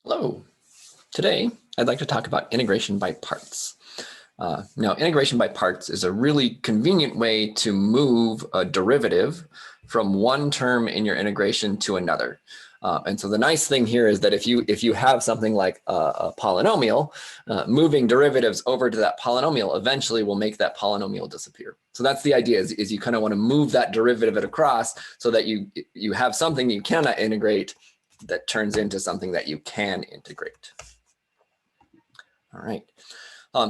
Hello. Today, I'd like to talk about integration by parts. Now, integration by parts is a really convenient way to move a derivative from one term in your integration to another. And so the nice thing here is that if you have something like a polynomial, moving derivatives over to that polynomial eventually will make that polynomial disappear. So that's the idea, is you kind of want to move that derivative across so that you have something you cannot integrate that turns into something that you can integrate. All right.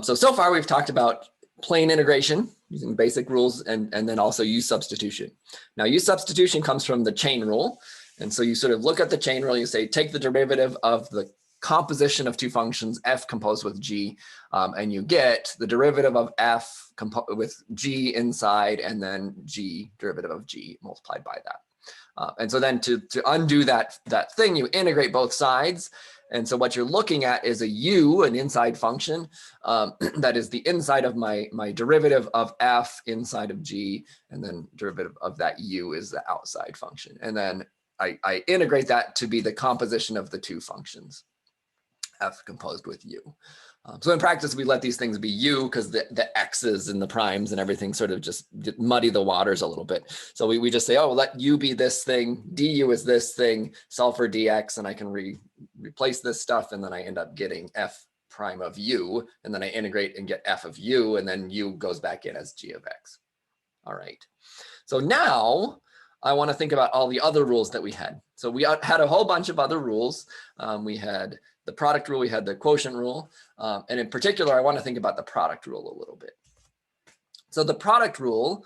So far we've talked about plain integration using basic rules and then also use substitution. Now use substitution comes from the chain rule. And so you sort of look at the chain rule, you say, take the derivative of the composition of two functions, f composed with g, and you get the derivative of f with g inside and then g derivative of g multiplied by that. And so then to undo that thing, you integrate both sides. And so what you're looking at is a u, an inside function, that is the inside of my derivative of f inside of g, and then derivative of that u is the outside function. And then I integrate that to be the composition of the two functions, f composed with u. So in practice, we let these things be u because the x's and the primes and everything sort of just muddy the waters a little bit. So we just say, oh, let u be this thing, du is this thing, solve for dx, and I can replace this stuff, and then I end up getting f prime of u, and then I integrate and get f of u, and then u goes back in as g of x. All right. So now I want to think about all the other rules that we had. So we had a whole bunch of other rules. We had the product rule, we had the quotient rule, and in particular, I want to think about the product rule a little bit. So the product rule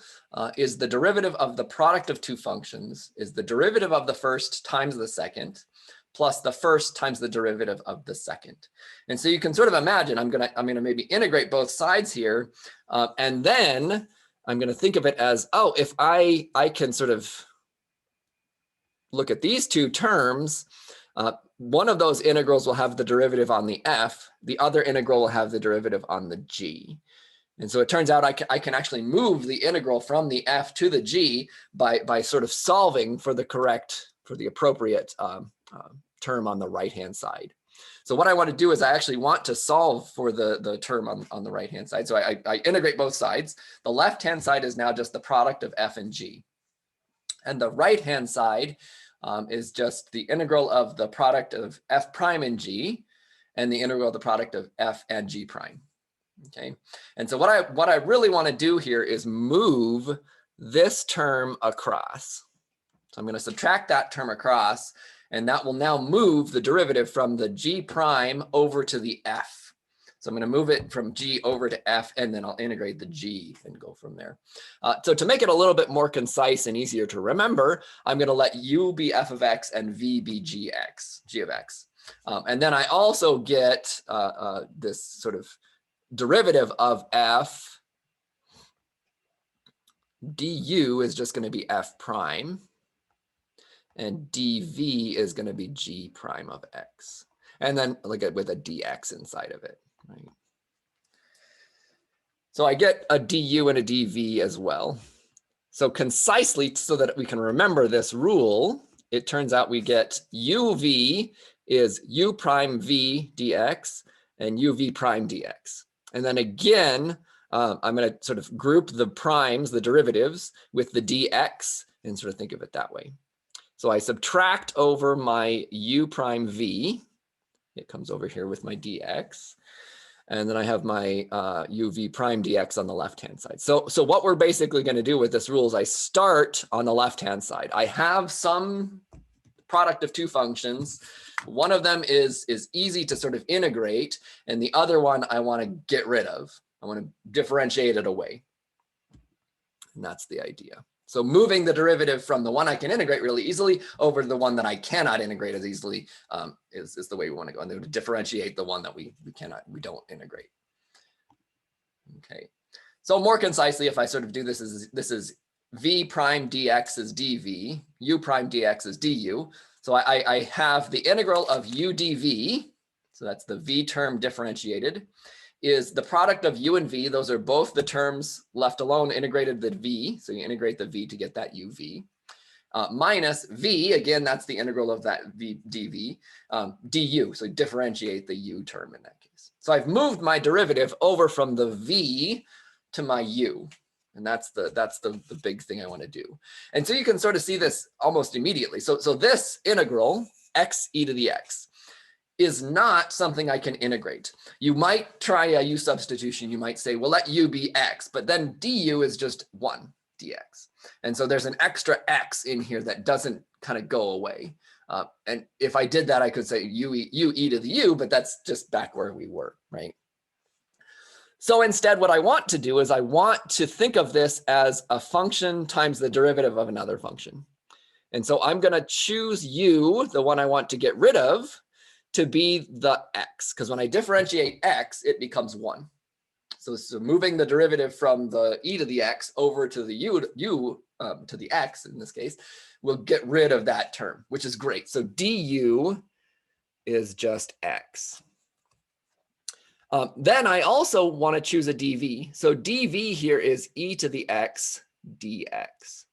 is the derivative of the product of two functions, is the derivative of the first times the second, plus the first times the derivative of the second. And so you can sort of imagine, I'm gonna maybe integrate both sides here, and then I'm gonna think of it as, oh, if I can sort of look at these two terms, one of those integrals will have the derivative on the f, the other integral will have the derivative on the g. And so it turns out I can actually move the integral from the f to the g by sort of solving for the appropriate term on the right-hand side. So what I want to do is I actually want to solve for the term on the right-hand side. So I integrate both sides. The left-hand side is now just the product of f and g. And the right-hand side is just the integral of the product of f prime and g, and the integral of the product of f and g prime. Okay, and so what I really want to do here is move this term across. So I'm going to subtract that term across, and that will now move the derivative from the g prime over to the f. So I'm going to move it from g over to f, and then I'll integrate the g and go from there. So to make it a little bit more concise and easier to remember, I'm going to let u be f of x and v be g of x. And then I also get this sort of derivative of f du is just going to be f prime, and dv is going to be g prime of x. And then like with a dx inside of it. Right. So I get a du and a dv as well. So concisely, so that we can remember this rule, it turns out we get uv is u prime v dx and uv prime dx. And then again, I'm going to sort of group the primes, the derivatives, with the dx and sort of think of it that way. So I subtract over my u prime v. It comes over here with my dx. And then I have my uv prime dx on the left-hand side. So what we're basically going to do with this rule is I start on the left-hand side. I have some product of two functions. One of them is easy to sort of integrate, and the other one I want to get rid of. I want to differentiate it away. And that's the idea. So moving the derivative from the one I can integrate really easily over to the one that I cannot integrate as easily is the way we want to go. And then differentiate the one that we don't integrate. Okay. So more concisely, if I sort of do this is v prime dx is dv, u prime dx is du. So I have the integral of u dv, so that's the v term differentiated, is the product of u and v. Those are both the terms left alone integrated the v. So you integrate the v to get that uv. minus v, again, that's the integral of that v dv, du. So differentiate the u term in that case. So I've moved my derivative over from the v to my u. And that's the big thing I want to do. And so you can sort of see this almost immediately. So this integral, x e to the x, is not something I can integrate. You might try a u substitution. You might say, well, let u be x, but then du is just 1 dx. And so there's an extra x in here that doesn't kind of go away. And if I did that, I could say u e to the u, but that's just back where we were, right? So instead, what I want to do is I want to think of this as a function times the derivative of another function. And so I'm going to choose u, the one I want to get rid of, to be the x, because when I differentiate x, it becomes 1. So moving the derivative from the e to the x over to the u to the x in this case will get rid of that term, which is great. So du is just x. Then I also want to choose a dv. So dv here is e to the x dx.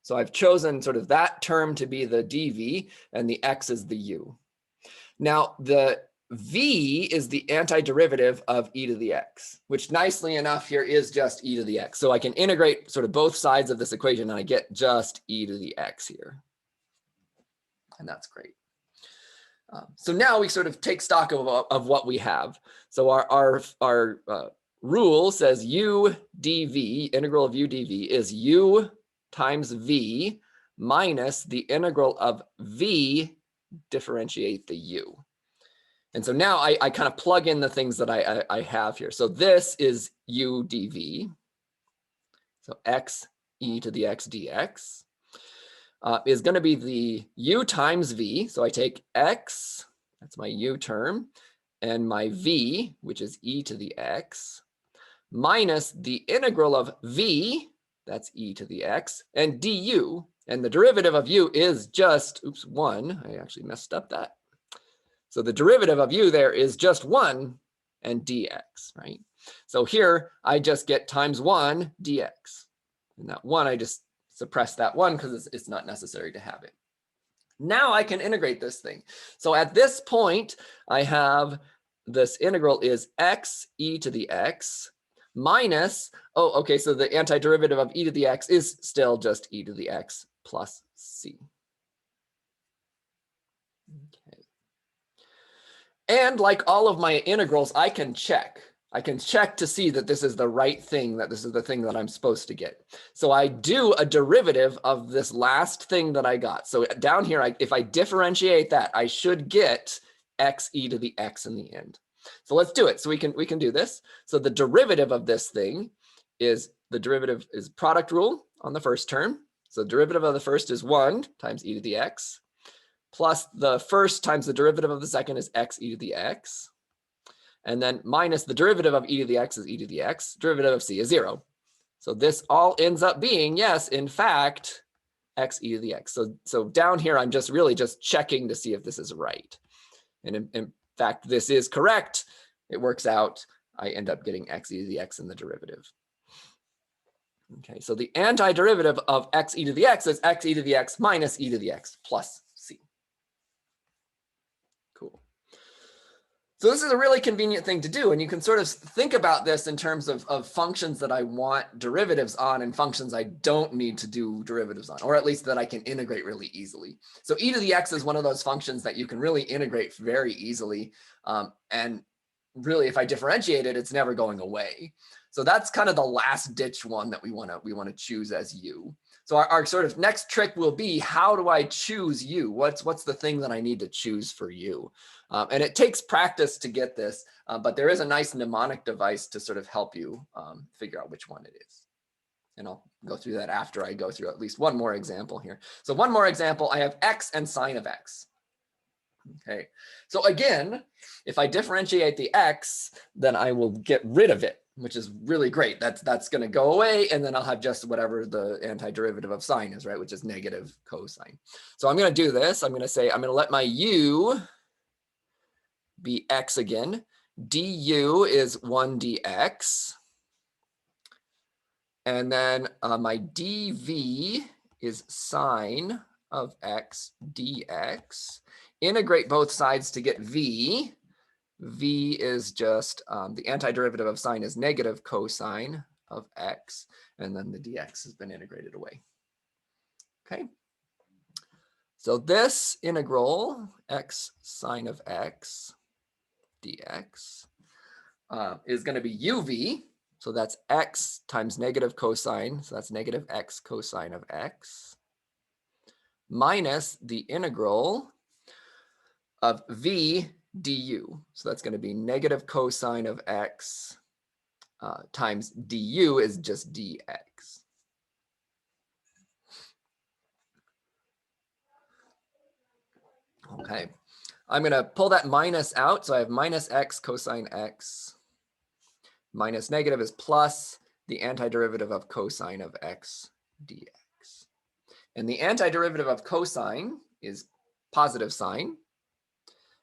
So I've chosen sort of that term to be the dv, and the x is the u. Now, the v is the antiderivative of e to the x, which nicely enough here is just e to the x. So I can integrate sort of both sides of this equation, and I get just e to the x here. And that's great. So now we sort of take stock of what we have. So our rule says u dv, integral of u dv, is u times v minus the integral of v differentiate the u. And so now I kind of plug in the things that I have here. So this is u dv. So x e to the x dx. Is going to be the u times v. So I take x, that's my u term, and my v, which is e to the x, minus the integral of v, that's e to the x, and du. And the derivative of u is just, 1. I actually messed up that. So the derivative of u there is just 1 and dx, right? So here I just get times 1 dx. And that 1, I just suppress that 1 because it's not necessary to have it. Now I can integrate this thing. So at this point, I have this integral is x e to the x minus, oh, okay, so the antiderivative of e to the x is still just e to the x plus c. Okay. And like all of my integrals, I can check. I can check to see that this is the right thing, that this is the thing that I'm supposed to get. So I do a derivative of this last thing that I got. So down here, if I differentiate that, I should get x e to the x in the end. So let's do it. So we can do this. So the derivative of this thing is, the derivative is product rule on the first term. So the derivative of the first is 1 times e to the x, plus the first times the derivative of the second is x e to the x. And then minus the derivative of e to the x is e to the x. Derivative of c is 0. So this all ends up being, yes, in fact, x e to the x. So down here, I'm just really just checking to see if this is right. And in fact, this is correct. It works out. I end up getting x e to the x in the derivative. Okay, so the antiderivative of x e to the x is x e to the x minus e to the x plus c. Cool. So this is a really convenient thing to do, and you can sort of think about this in terms of functions that I want derivatives on and functions I don't need to do derivatives on, or at least that I can integrate really easily. So e to the x is one of those functions that you can really integrate very easily, and really, if I differentiate it, it's never going away. So that's kind of the last ditch one that we want to choose as u. So our sort of next trick will be, how do I choose u? What's the thing that I need to choose for u? And it takes practice to get this, but there is a nice mnemonic device to sort of help you figure out which one it is. And I'll go through that after I go through at least one more example here. So one more example, I have x and sine of x. Okay, so again, if I differentiate the x, then I will get rid of it, which is really great. That's going to go away, and then I'll have just whatever the antiderivative of sine is, right, which is negative cosine. So I'm going to do this. I'm going to say I'm going to let my u be x again. Du is 1 dx. And then my dv is sine of x dx. Integrate both sides to get v. V is just the antiderivative of sine is negative cosine of x, and then the dx has been integrated away. Okay. So this integral x sine of x dx is going to be uv. So that's x times negative cosine. So that's negative x cosine of x minus the integral of v du. So that's going to be negative cosine of x times du is just dx. Okay, I'm going to pull that minus out. So I have minus x cosine x minus negative is plus the antiderivative of cosine of x dx. And the antiderivative of cosine is positive sine.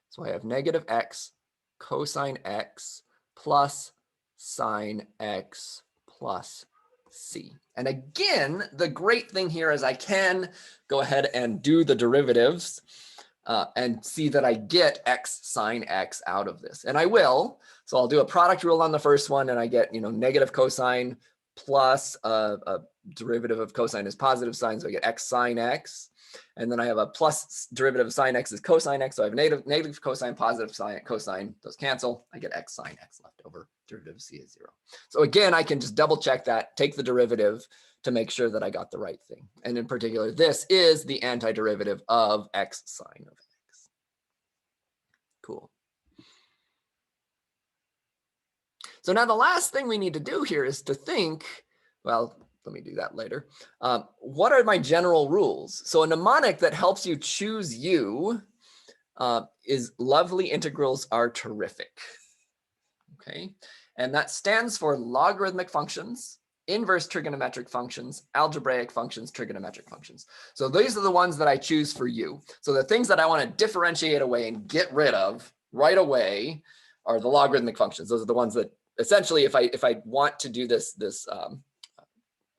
So I have negative x cosine x plus sine x plus c. And again, the great thing here is I can go ahead and do the derivatives and see that I get x sine x out of this. And I will. So I'll do a product rule on the first one, and I get, negative cosine plus a derivative of cosine is positive sine. So I get x sine x. And then I have a plus derivative of sine x is cosine x. So I have negative cosine, positive sine, cosine. Those cancel. I get x sine x left over. Derivative of c is 0. So again, I can just double check that, take the derivative to make sure that I got the right thing. And in particular, this is the antiderivative of x sine of x. Cool. So now the last thing we need to do here is to think, well, let me do that later. What are my general rules? So a mnemonic that helps you choose u is lovely integrals are terrific. Okay, and that stands for logarithmic functions, inverse trigonometric functions, algebraic functions, trigonometric functions. So these are the ones that I choose for u. So the things that I want to differentiate away and get rid of right away are the logarithmic functions. Those are the ones that essentially, if I want to do this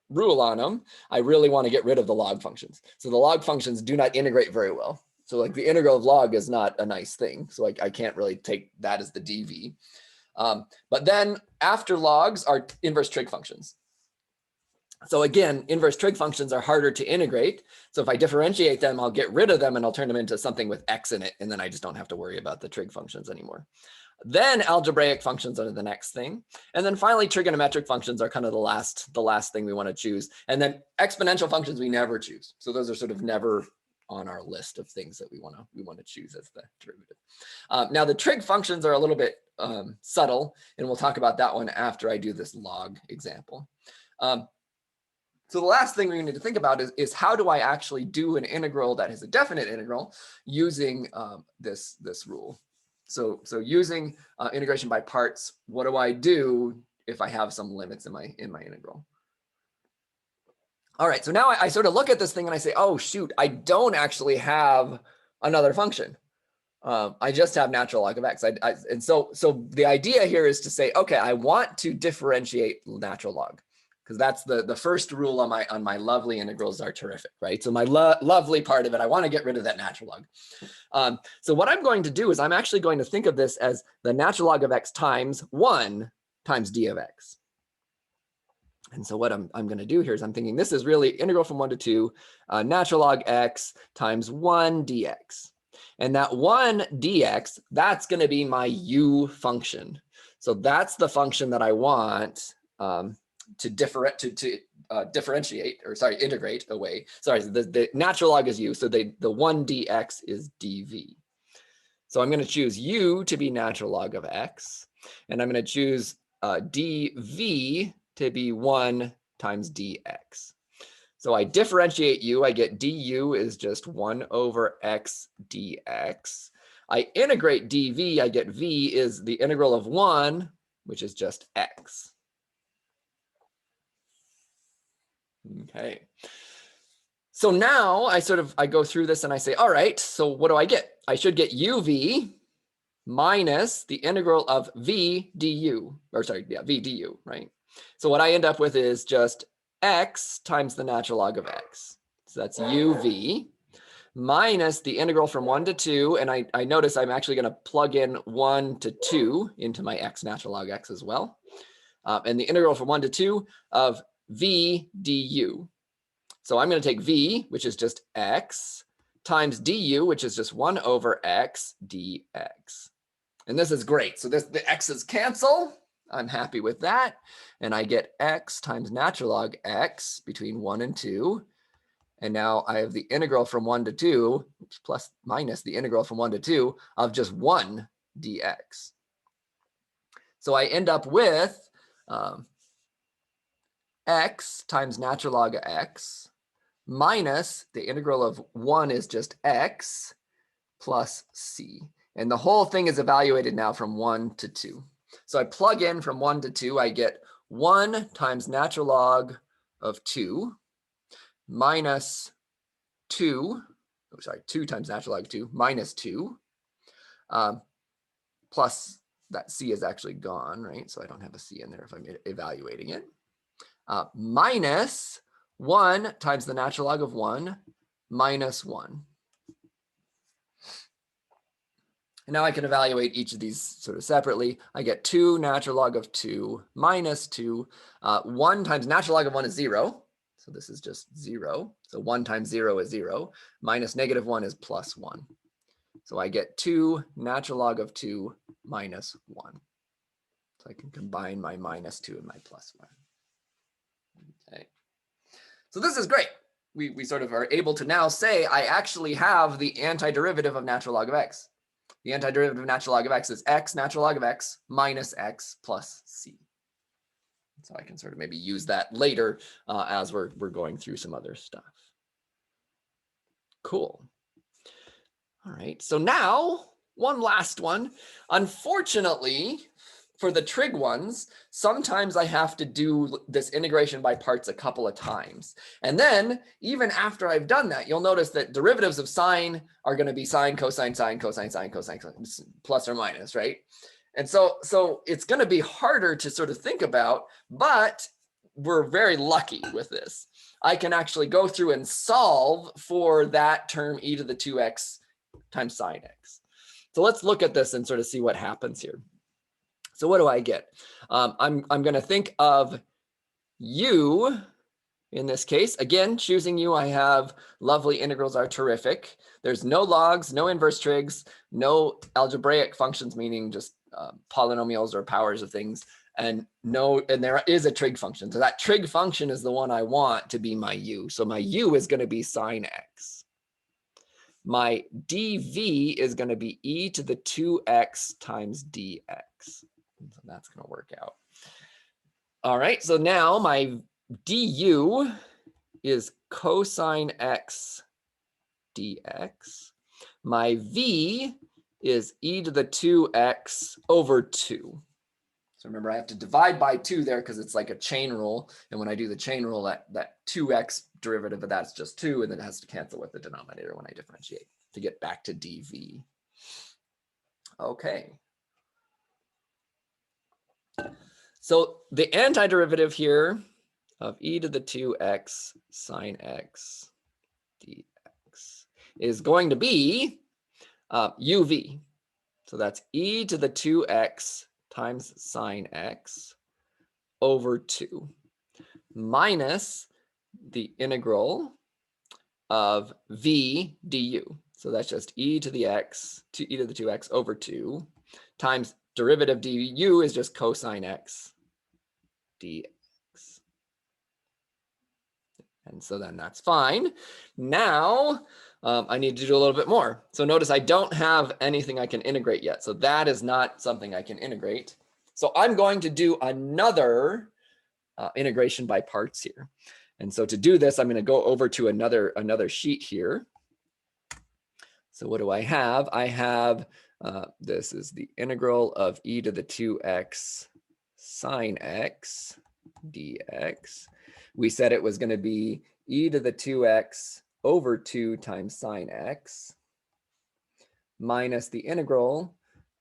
rule on them, I really want to get rid of the log functions. So the log functions do not integrate very well. So like the integral of log is not a nice thing. So I can't really take that as the dv. But then after logs are inverse trig functions. So again, inverse trig functions are harder to integrate. So if I differentiate them, I'll get rid of them and I'll turn them into something with x in it. And then I just don't have to worry about the trig functions anymore. Then algebraic functions are the next thing. And then finally, trigonometric functions are kind of the last thing we want to choose. And then exponential functions we never choose. So those are sort of never on our list of things that we want to choose as the derivative. Now the trig functions are a little bit subtle, and we'll talk about that one after I do this log example. So the last thing we need to think about is how do I actually do an integral that is a definite integral using this rule. So using integration by parts, what do I do if I have some limits in my integral? All right, so now I sort of look at this thing and I say, oh shoot, I don't actually have another function. I just have natural log of x. And so the idea here is to say, okay, I want to differentiate natural log, because that's the first rule on my lovely integrals are terrific, right? So my lovely part of it, I want to get rid of that natural log. So what I'm going to do is I'm actually going to think of this as the natural log of x times 1 times d of x. And so what I'm going to do here is I'm thinking this is really integral from 1 to 2, natural log x times 1 dx. And that 1 dx, that's going to be my u function. So that's the function that I want to differentiate, or sorry, integrate away. Sorry, the natural log is u, so the 1 dx is dv. So I'm going to choose u to be natural log of x, and I'm going to choose dv to be 1 times dx. So I differentiate u, I get du is just 1 over x dx. I integrate dv, I get v is the integral of 1, which is just x. Okay. So now I go through this and I say, all right, so what do I get? I should get uv minus the integral of v du, or sorry, yeah, v du, right? So what I end up with is just x times the natural log of x. So that's uv minus the integral from 1 to 2. And I notice I'm actually going to plug in 1 to 2 into my x natural log x as well. And the integral from 1 to 2 of v du. So I'm going to take v, which is just x, times du, which is just 1 over x dx. And this is great. So the x's cancel. I'm happy with that. And I get x times natural log x between 1 and 2. And now I have the integral from 1 to 2, plus minus the integral from 1 to 2 of just 1 dx. So I end up with x times natural log x minus the integral of 1 is just x plus c. And the whole thing is evaluated now from 1 to 2. So I plug in from 1 to 2, I get 1 times natural log of 2 minus 2 times natural log 2 minus 2, plus that c is actually gone, right? So I don't have a c in there if I'm evaluating it. Minus 1 times the natural log of 1 minus 1. And now I can evaluate each of these sort of separately. I get 2 natural log of 2 minus 2. 1 times natural log of 1 is 0. So this is just 0. So 1 times 0 is 0. Minus negative 1 is plus 1. So I get 2 natural log of 2 minus 1. So I can combine my minus 2 and my plus 1. Okay. So this is great. We sort of are able to now say I actually have the antiderivative of natural log of x. The antiderivative of natural log of x is x natural log of x minus x plus c. So I can sort of maybe use that later as we're going through some other stuff. Cool. All right, so now one last one. Unfortunately, for the trig ones, sometimes I have to do this integration by parts a couple of times. And then even after I've done that, you'll notice that derivatives of sine are going to be sine, cosine, sine, cosine, sine, cosine, plus or minus, right? And so it's going to be harder to sort of think about, but we're very lucky with this. I can actually go through and solve for that term e to the 2x times sine x. So let's look at this and sort of see what happens here. So what do I get? I'm going to think of u in this case. Again, choosing u, I have lovely integrals are terrific. There's no logs, no inverse trigs, no algebraic functions, meaning just polynomials or powers of things, and there is a trig function. So that trig function is the one I want to be my u. So my u is going to be sine x. My dv is going to be e to the 2x times dx. So that's going to work out. All right, so now my du is cosine x dx. My v is e to the 2x over 2. So remember, I have to divide by 2 there because it's like a chain rule. And when I do the chain rule, that 2x derivative of that's just 2, and then it has to cancel with the denominator when I differentiate to get back to dv. Okay. So the antiderivative here of e to the 2x sine x dx is going to be uv. So that's e to the 2x times sine x over 2 minus the integral of v du. So that's just e to the 2x over 2 times derivative du is just cosine x dx. And so then that's fine. Now I need to do a little bit more. So notice I don't have anything I can integrate yet. So that is not something I can integrate. So I'm going to do another integration by parts here. And so to do this, I'm going to go over to another sheet here. So what do I have? I have, this is the integral of e to the 2x sine x dx. We said it was going to be e to the 2x over 2 times sine x minus the integral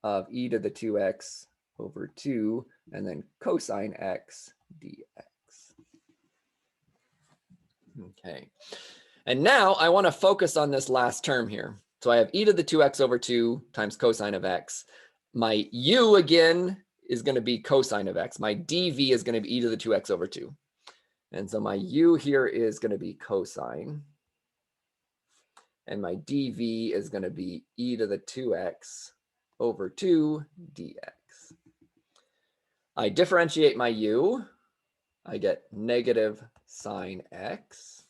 of e to the 2x over 2 and then cosine x dx. Okay. And now I want to focus on this last term here. So I have e to the 2x over 2 times cosine of x. My u again is going to be cosine of x. My dv is going to be e to the 2x over 2. And so my u here is going to be cosine. And my dv is going to be e to the 2x over 2 dx. I differentiate my u. I get negative sine x.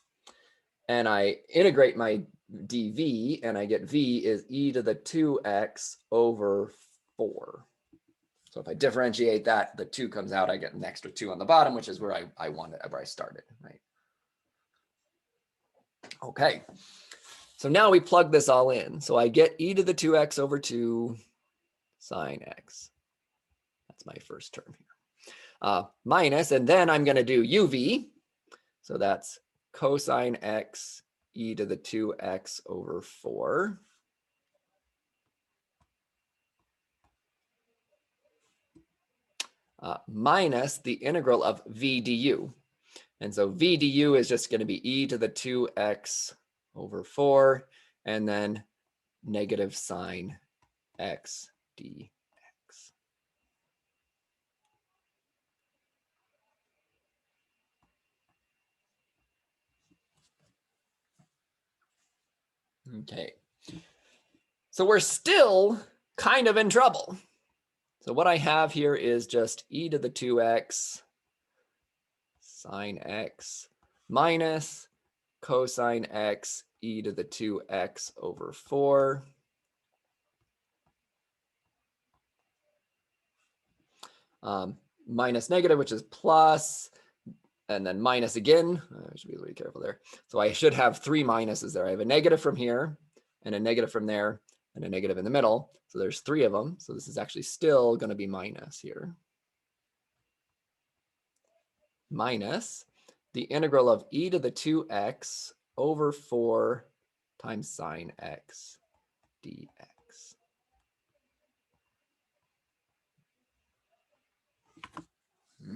And I integrate my dv, and I get v is e to the 2x over 4. So if I differentiate that, the 2 comes out, I get an extra 2 on the bottom, which is where I wanted, where I started, right? Okay, so now we plug this all in. So I get e to the 2x over 2 sine x. That's my first term here. Minus, and then I'm going to do uv. So that's cosine x e to the 2x over 4. Minus the integral of v du. And so v du is just going to be e to the 2x over 4, and then negative sine x dx. Okay, so we're still kind of in trouble. So what I have here is just e to the 2x sine x minus cosine x e to the 2x over 4. Minus negative, which is plus, and then minus again. I should be really careful there. So I should have 3 minuses there. I have a negative from here, and a negative from there, and a negative in the middle. So there's 3 of them. So this is actually still going to be minus here. Minus the integral of e to the 2x over 4 times sine x dx.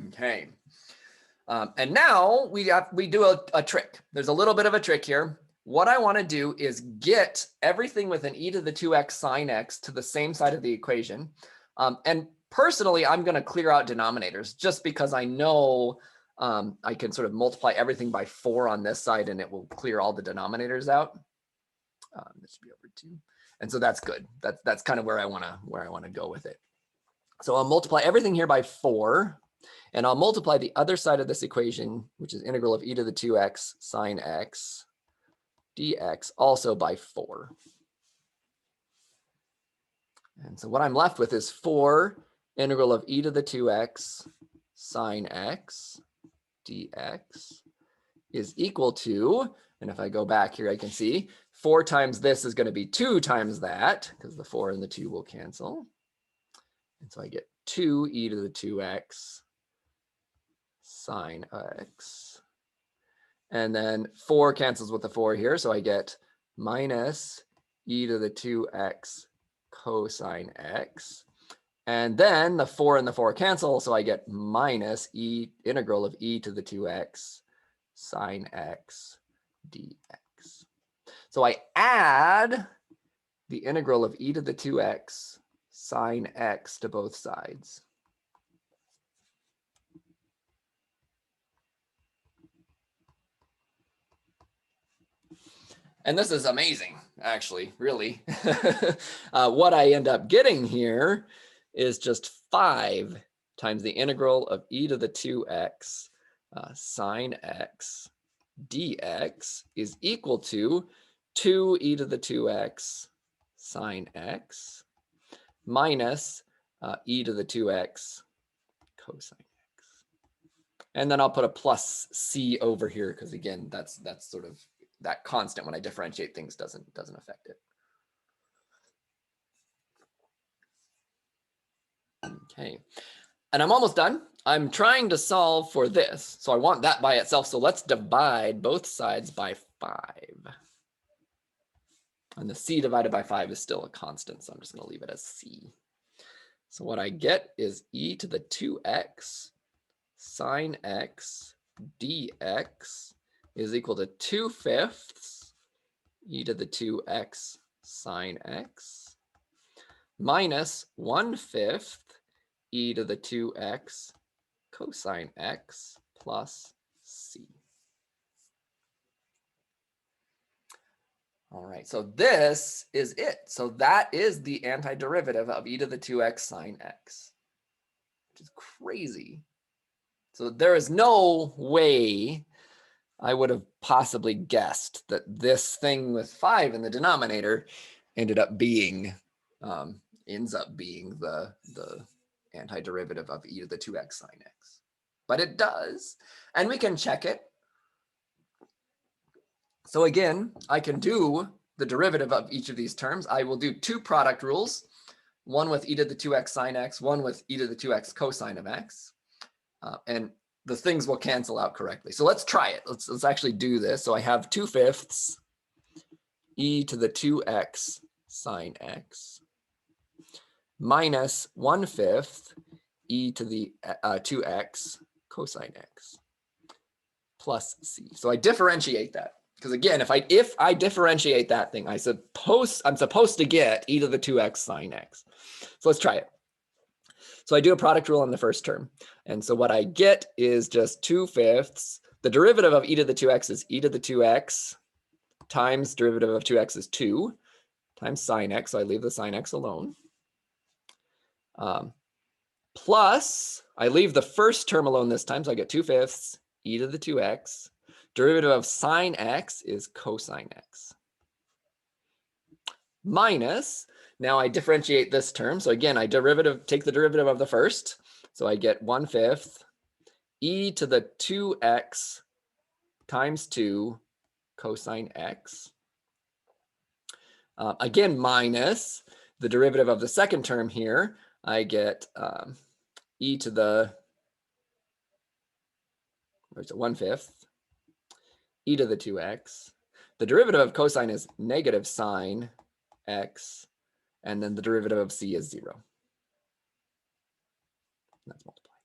Okay. And now we do a trick. There's a little bit of a trick here. What I want to do is get everything with an e to the 2x sine x to the same side of the equation. And personally, I'm going to clear out denominators just because I know I can sort of multiply everything by 4 on this side and it will clear all the denominators out. This should be over 2. And so that's good. That's kind of where I want to go with it. So I'll multiply everything here by 4. And I'll multiply the other side of this equation, which is integral of e to the 2x sine x dx, also by 4. And so what I'm left with is 4 integral of e to the 2x sine x dx is equal to, and if I go back here, I can see 4 times this is going to be 2 times that, because the 4 and the 2 will cancel. And so I get 2 e to the 2x sine x. And then 4 cancels with the 4 here, so I get minus e to the 2x cosine x. And then the 4 and the 4 cancel, so I get minus integral of e to the 2x sine x dx. So I add the integral of e to the 2x sine x to both sides. And this is amazing, actually, really. What I end up getting here is just 5 times the integral of e to the 2x sine x dx is equal to 2 e to the 2x sine x minus e to the 2x cosine x. And then I'll put a plus c over here because, again, that's sort of that constant when I differentiate things doesn't affect it. Okay, and I'm almost done. I'm trying to solve for this, so I want that by itself. So let's divide both sides by 5. And the c divided by 5 is still a constant, so I'm just going to leave it as c. So what I get is e to the 2x sine x dx is equal to 2/5 e to the 2x sine x minus 1/5 e to the 2x cosine x plus c. All right, so this is it. So that is the antiderivative of e to the 2x sine x, which is crazy. So there is no way I would have possibly guessed that this thing with 5 in the denominator ends up being the antiderivative of e to the 2x sine x. But it does, and we can check it. So again, I can do the derivative of each of these terms. I will do two product rules, one with e to the 2x sine x, one with e to the 2x cosine of x. And the things will cancel out correctly. So let's try it. Let's actually do this. So I have 2/5 e to the 2x sine x minus 1/5 e to the 2x cosine x plus c. So I differentiate that. Because again, if I differentiate that thing, I'm supposed to get e to the 2x sine x. So let's try it. So I do a product rule on the first term. And so what I get is just 2/5. The derivative of e to the 2x is e to the 2x times derivative of 2x is 2 times sine x. So I leave the sine x alone. Plus, I leave the first term alone this time. So I get 2/5 e to the 2x. Derivative of sine x is cosine x. Minus, now I differentiate this term. So again, I take the derivative of the first. So I get 1/5 e to the 2x times 2 cosine x. Again, minus the derivative of the second term here. I get e to the, where's it, 1/5 e to the 2x. The derivative of cosine is negative sine x, and then the derivative of c is 0. That's multiplied.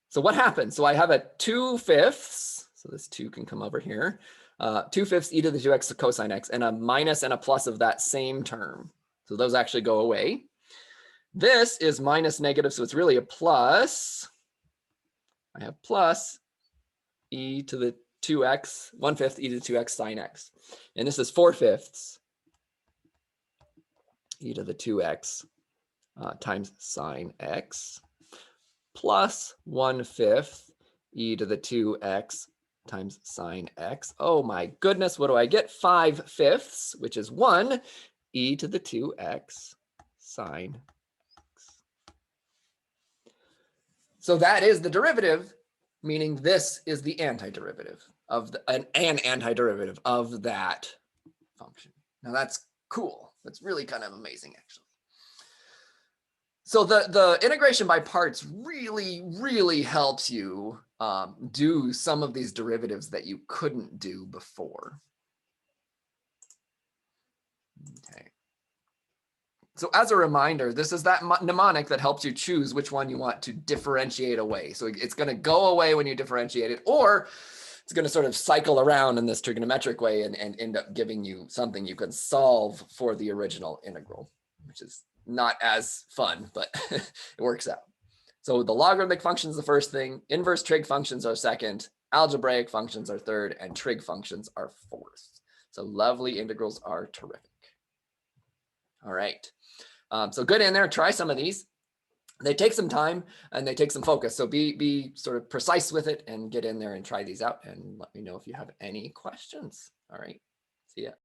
So what happens? So I have a 2/5, so this 2 can come over here, 2/5 e to the 2x cosine x, and a minus and a plus of that same term. So those actually go away. This is minus negative, so it's really a plus. I have plus e to the 2x, 1/5 e to the 2x sine x. And this is 4/5 e to the 2x times sine x plus 1/5 e to the 2x times sine x. Oh my goodness, what do I get? 5/5, which is 1 e to the 2x sine x. So that is the derivative, meaning this is the antiderivative of an antiderivative of that function. Now that's cool. That's really kind of amazing, actually. So the integration by parts really, really helps you do some of these derivatives that you couldn't do before. Okay. So as a reminder, this is that mnemonic that helps you choose which one you want to differentiate away. So it's going to go away when you differentiate it, or it's going to sort of cycle around in this trigonometric way and end up giving you something you can solve for the original integral, which is not as fun, but it works out. So the logarithmic function is the first thing, inverse trig functions are second, algebraic functions are third, and trig functions are fourth. So lovely integrals are terrific. All right. So good in there, try some of these. They take some time and they take some focus. So be sort of precise with it and get in there and try these out and let me know if you have any questions. All right. See ya.